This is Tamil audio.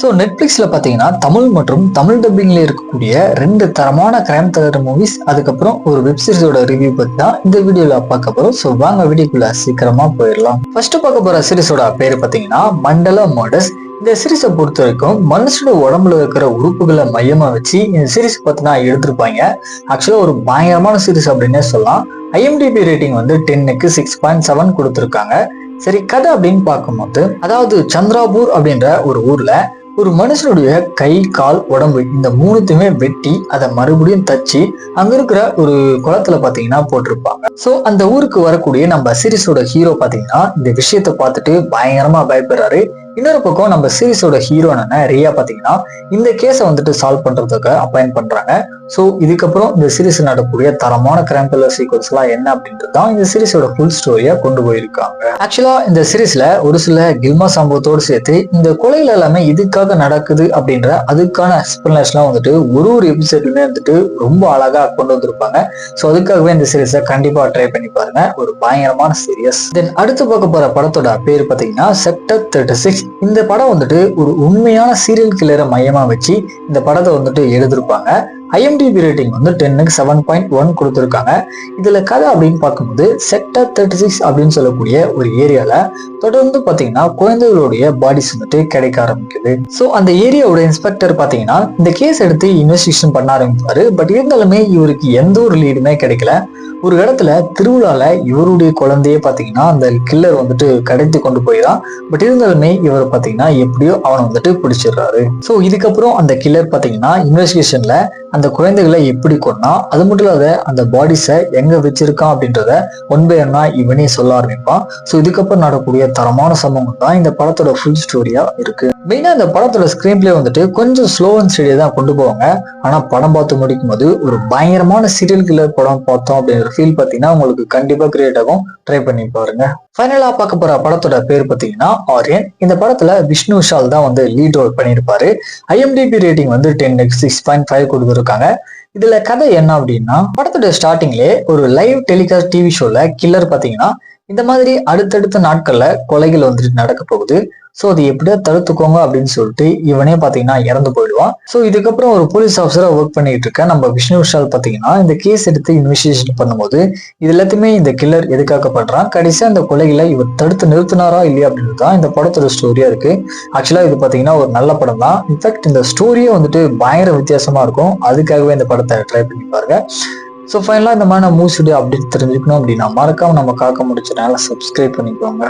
ஸோ நெட்ஃபிளிக்ஸ்ல பார்த்தீங்கன்னா தமிழ் மற்றும் தமிழ் டப்பிங்ல இருக்கக்கூடிய 2 தரமான கிரைம் த்ரில்லர் மூவிஸ், அதுக்கப்புறம் ஒரு வெப் சீரிஸோட ரிவ்யூ பத்தி தான் இந்த வீடியோல பார்க்க போறோம். ஸோ வாங்க வீடியோக்குள்ள சீக்கிரமா போயிடலாம். ஃபர்ஸ்ட் பார்க்க போற சீரிஸோட பேர் பார்த்தீங்கன்னா மண்டலா மர்டர்ஸ். இந்த சீரிஸை பொறுத்த வரைக்கும் மனுஷனோட உடம்புல இருக்கிற உறுப்புகளை மையமா வச்சு இந்த சீரிஸ் பத்தினா எடுத்திருப்பாங்க. ஆக்சுவலா ஒரு பயங்கரமான சீரிஸ் அப்படின்னே சொல்லலாம். ஐஎம்டிபி ரேட்டிங் வந்து 10க்கு 6.7 கொடுத்துருக்காங்க. சரி, கதை அப்படின்னு பார்க்கும்போது, அதாவது சந்திராபூர் அப்படின்ற ஒரு ஊர்ல ஒரு மனுஷனுடைய கை, கால், உடம்பு இந்த மூணுத்தையுமே வெட்டி அதை மறுபடியும் தச்சு அங்க இருக்கிற ஒரு குளத்துல பாத்தீங்கன்னா போட்டிருப்பாங்க. சோ அந்த ஊருக்கு வரக்கூடிய நம்ம சீரிஸோட ஹீரோ பாத்தீங்கன்னா இந்த விஷயத்த பார்த்துட்டு பயங்கரமா பயப்படுறாரு. இன்னொரு பக்கம் நம்ம சீரிஸோட ஹீரோனான ரியா பாத்தீங்கன்னா இந்த கேஸை வந்துட்டு சால்வ் பண்றதுக்கு அப்பாயிண்ட் பண்றாங்க. சோ இதுக்கப்புறம் இந்த சீரிஸ் நடக்கக்கூடிய தரமான கிரைம் த்ரில்லர் சீக்வன்ஸ் எல்லாம் என்ன அப்படின்றது தான் இந்த சீரிஸோட ஃபுல் ஸ்டோரியா கொண்டு போயிருக்காங்க. ஆக்சுவலா இந்த சீரிஸ்ல ஒரு சில கில்மா சம்பவத்தோடு சேர்த்து இந்த கொலைகள் எல்லாமே இதுக்காக நடக்குது அப்படின்ற அதுக்கான எக்ஸ்பிளனேஷன் வந்துட்டு ஒரு எபிசோட்லுமே வந்துட்டு ரொம்ப அழகா கொண்டு வந்திருப்பாங்க. சோ அதுக்காகவே இந்த சீரிஸை கண்டிப்பா ட்ரை பண்ணி பாருங்க. ஒரு பயங்கரமான சீரியஸ். தென் அடுத்து பார்க்க போற படத்தோட பேர் பாத்தீங்கன்னா செக்டர் 36. இந்த படம் வந்துட்டு ஒரு உண்மையான சீரியல் கில்லரை மையமா வச்சு இந்த படத்தை வந்துட்டு எழுதிருப்பாங்க. ஐஎம்டிபி ரேட்டிங் வந்து 10க்கு 7.1 கொடுத்துருக்காங்க. இதுல கதை அப்படின்னு பார்க்கும்போது செக்டர் 36 அப்படின்னு சொல்லக்கூடிய ஒரு ஏரியால தொடர்ந்து பாத்தீங்கன்னா குழந்தைகளுடைய பாடிஸ் வந்துட்டு கிடைக்க ஆரம்பிக்குது. ஸோ அந்த ஏரியாவோட இன்ஸ்பெக்டர் பாத்தீங்கன்னா இந்த கேஸ் எடுத்து இன்வெஸ்டிகேஷன் பண்ண ஆரம்பிப்பாரு. பட் இருந்தாலுமே இவருக்கு எந்த ஒரு லீடுமே கிடைக்கல. ஒரு இடத்துல திருவிழால இவருடைய குழந்தையே பாத்தீங்கன்னா அந்த கில்லர் வந்துட்டு கடத்தி கொண்டு போயிடான். பட் இருந்தாலுமே இவர் பாத்தீங்கன்னா எப்படியோ அவனை வந்துட்டு பிடிச்சிடுறாரு. ஸோ இதுக்கப்புறம் அந்த கில்லர் பாத்தீங்கன்னா இன்வெஸ்டிகேஷன்ல அந்த குழந்தைகளை எப்படி கொன்னா, அது மட்டும் இல்லாத அந்த பாடிஸை எங்க வச்சிருக்கான் அப்படின்றத ஒன் பை ஒன்னா இவனே சொல்ல ஆரம்பிப்பான். ஸோ இதுக்கப்புறம் நடக்கக்கூடிய தரமான சம்பவம் தான் இந்த படத்தோட ஃபுல் ஸ்டோரியா இருக்கு. மெயினா இந்த படத்தோட ஸ்கிரீன் பிளே வந்துட்டு கொஞ்சம் ஸ்லோ அண்ட் ஸ்டடியா தான் கொண்டு போவாங்க. ஆனா படம் பார்த்து முடிக்கும் போது ஒரு பயங்கரமான சீரியல் கில்லர் படம் பார்த்தோம் அப்படின்ற ஃபீல் பாத்தீங்கன்னா உங்களுக்கு கண்டிப்பா கிரியேட் ஆகும். ட்ரை பண்ணி பாருங்க. ஃபைனலா பார்க்க போற படத்தோட பேர் பாத்தீங்கன்னா ஆரியன். இந்த படத்துல விஷ்ணு விஷால் தான் வந்து லீட் ரோல் பண்ணியிருப்பாரு. ஐஎம்டிபி ரேட்டிங் வந்து 10க்கு 6.5 கொடுத்துருக்காங்க. இதுல கதை என்ன அப்படின்னா, படத்தோட ஸ்டார்டிங்லேயே ஒரு லைவ் டெலிகாஸ்ட் டிவி ஷோல கில்லர் பாத்தீங்கன்னா இந்த மாதிரி அடுத்தடுத்த நாட்கள்ல கொலைகள் வந்துட்டு நடக்க போகுது. ஸோ அது எப்படியா தடுத்துக்கோங்க அப்படின்னு சொல்லிட்டு இவனே பாத்தீங்கன்னா இறந்து போயிடுவான். ஸோ இதுக்கப்புறம் ஒரு போலீஸ் ஆஃபீஸரா ஒர்க் பண்ணிட்டு இருக்க நம்ம விஷ்ணு விஷால் பாத்தீங்கன்னா இந்த கேஸ் எடுத்து இன்வெஸ்டிகேஷன் பண்ணும்போது இது எல்லாத்தையுமே இந்த கில்லர் எதுக்காக பண்றான், கடைசியா அந்த கொலைகளை இவர் தடுத்து நிறுத்தினாரா இல்லையா அப்படின்றது தான் இந்த படத்தோட ஸ்டோரியா இருக்கு. ஆக்சுவலா இது பாத்தீங்கன்னா ஒரு நல்ல படம் தான். இன்ஃபேக்ட் இந்த ஸ்டோரியே வந்துட்டு பயங்கர வித்தியாசமா இருக்கும். அதுக்காகவே இந்த படத்தை ட்ரை பண்ணி பாருங்க. ஸோ ஃபைனலாக இந்த மாதிரி மூவிஸ் அப்டேட் தெரிஞ்சுக்கணும் அப்படின்னா மறக்காம நம்ம காக்க முடிச்ச சேனலை சப்ஸ்கிரைப் பண்ணிக்கோங்க.